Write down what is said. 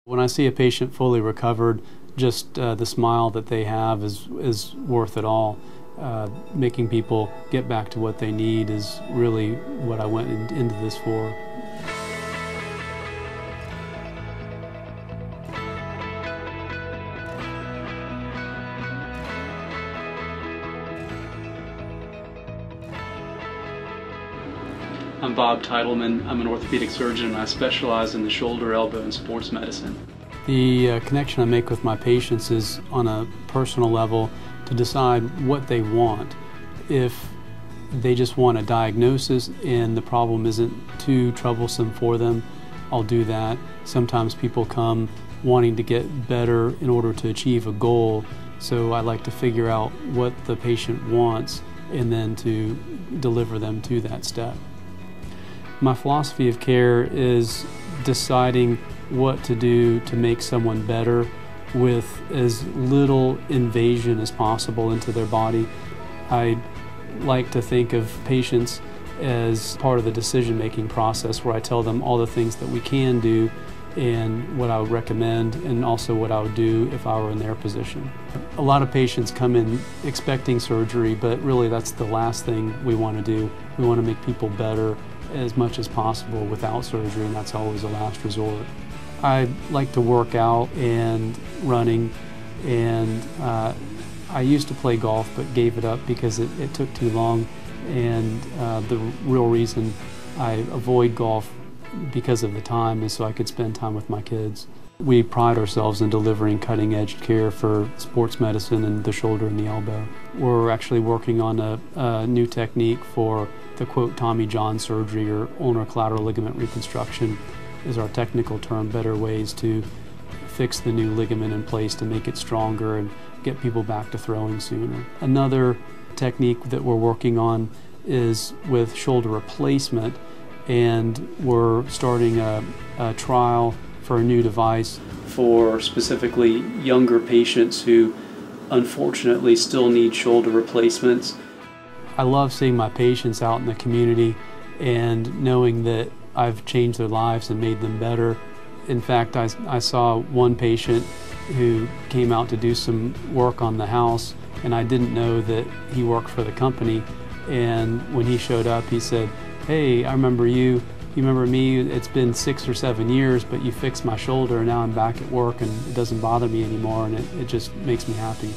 When I see a patient fully recovered, just the smile that they have is worth it all. Making people get back to what they need is really what I went into this for. I'm Bob Titelman. I'm an orthopedic surgeon and I specialize in the shoulder, elbow, and sports medicine. The connection I make with my patients is on a personal level to decide what they want. If they just want a diagnosis and the problem isn't too troublesome for them, I'll do that. Sometimes people come wanting to get better in order to achieve a goal, so I like to figure out what the patient wants and then to deliver them to that step. My philosophy of care is deciding what to do to make someone better with as little invasion as possible into their body. I like to think of patients as part of the decision-making process where I tell them all the things that we can do and what I would recommend and also what I would do if I were in their position. A lot of patients come in expecting surgery, but really that's the last thing we want to do. We want to make people better as much as possible without surgery, and that's always a last resort. I like to work out and running, and I used to play golf but gave it up because it took too long, and the real reason I avoid golf because of the time is so I could spend time with my kids. We pride ourselves in delivering cutting-edge care for sports medicine and the shoulder and the elbow. We're actually working on a new technique for the quote Tommy John surgery, or ulnar collateral ligament reconstruction is our technical term, better ways to fix the new ligament in place to make it stronger and get people back to throwing sooner. Another technique that we're working on is with shoulder replacement, and we're starting a trial for a new device for specifically younger patients who unfortunately still need shoulder replacements. I love seeing my patients out in the community and knowing that I've changed their lives and made them better. In fact, I saw one patient who came out to do some work on the house, and I didn't know that he worked for the company. And when he showed up, he said, "Hey, I remember you. You remember me? It's been 6 or 7 years, but you fixed my shoulder, and now I'm back at work, and it doesn't bother me anymore, and it just makes me happy."